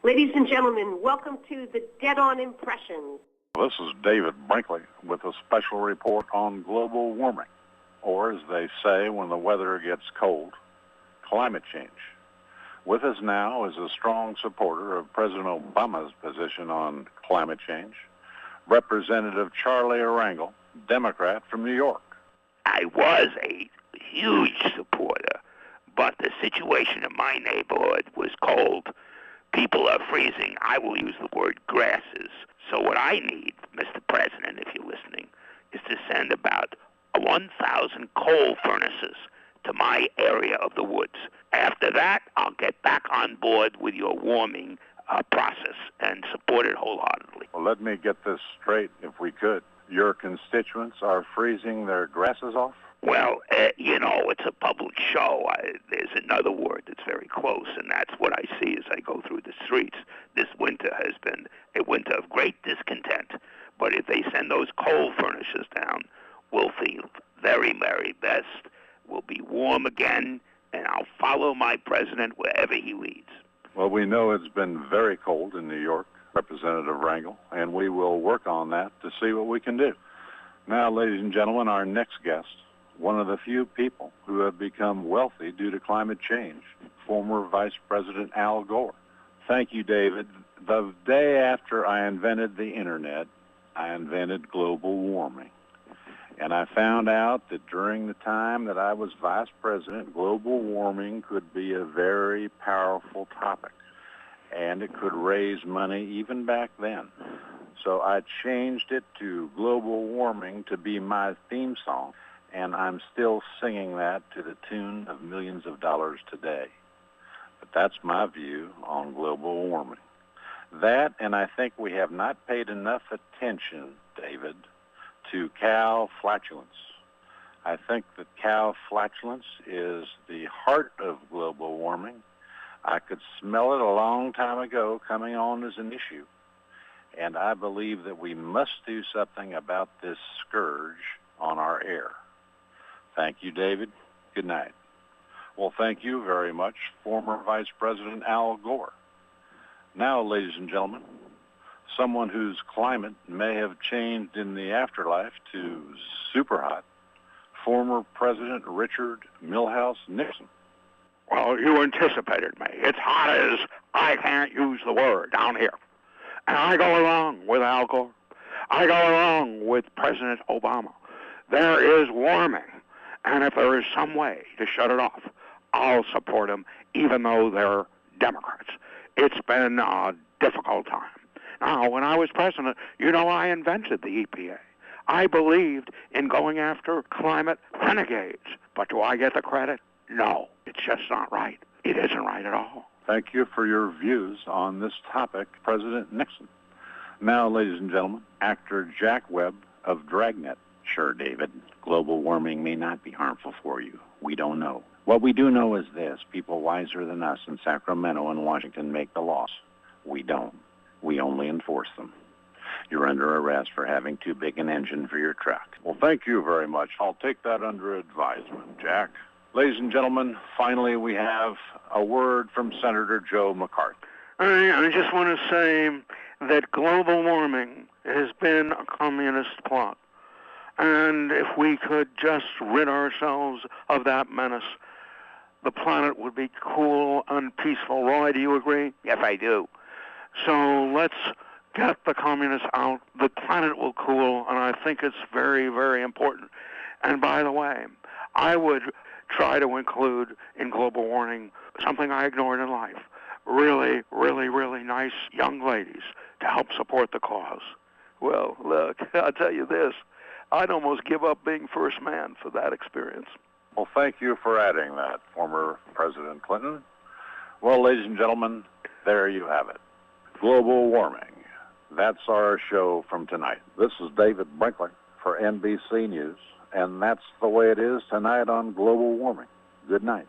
Ladies and gentlemen, welcome to the Dead On Impressions. This is David Brinkley with a special report on global warming, or as they say when the weather gets cold, climate change. With us now is a strong supporter of President Obama's position on climate change, Representative Charlie Erangel, Democrat from New York. I was a huge supporter, but the situation in my neighborhood was cold. People are freezing. I will use the word grasses. So what I need, Mr. President, if you're listening, is to send about 1,000 coal furnaces to my area of the woods. After that, I'll get back on board with your warming process and support it wholeheartedly. Well, let me get this straight, if we could. Your constituents are freezing their grasses off? Well, it's a public show. There's another word that's very close, and that's what I see as I go through the streets. This winter has been a winter of great discontent. But if they send those coal furnaces down, we'll feel very merry best. We'll be warm again, and I'll follow my president wherever he leads. Well, we know it's been very cold in New York, Representative Erangel, and we will work on that to see what we can do. Now, ladies and gentlemen, our next guest, one of the few people who have become wealthy due to climate change, former Vice President Al Gore. Thank you, David. The day after I invented the Internet, I invented global warming. And I found out that during the time that I was Vice President, global warming could be a very powerful topic. And it could raise money even back then. So I changed it to global warming to be my theme song. And I'm still singing that to the tune of millions of dollars today. But that's my view on global warming. That, and I think we have not paid enough attention, David, to cow flatulence. I think that cow flatulence is the heart of global warming. I could smell it a long time ago coming on as an issue. And I believe that we must do something about this scourge on our air. Thank you, David. Good night. Well, thank you very much, former Vice President Al Gore. Now, ladies and gentlemen, someone whose climate may have changed in the afterlife to super hot, former President Richard Milhous Nixon. Well, you anticipated me. It's hot as I can't use the word down here. And I go along with Al Gore. I go along with President Obama. There is warming. And if there is some way to shut it off, I'll support them, even though they're Democrats. It's been a difficult time. Now, when I was president, I invented the EPA. I believed in going after climate renegades. But do I get the credit? No. It's just not right. It isn't right at all. Thank you for your views on this topic, President Nixon. Now, ladies and gentlemen, actor Jack Webb of Dragnet. Sure, David. Global warming may not be harmful for you. We don't know. What we do know is this. People wiser than us in Sacramento and Washington make the laws. We don't. We only enforce them. You're under arrest for having too big an engine for your truck. Well, thank you very much. I'll take that under advisement, Jack. Ladies and gentlemen, finally we have a word from Senator Joe McCarthy. I just want to say that global warming has been a communist plot. And if we could just rid ourselves of that menace, the planet would be cool and peaceful. Roy, do you agree? Yes, I do. So let's get the communists out. The planet will cool, and I think it's very, very important. And by the way, I would try to include in global warming something I ignored in life. Really, really, really nice young ladies to help support the cause. Well, look, I'll tell you this. I'd almost give up being first man for that experience. Well, thank you for adding that, former President Clinton. Well, ladies and gentlemen, there you have it. Global warming. That's our show from tonight. This is David Brinkley for NBC News, and that's the way it is tonight on global warming. Good night.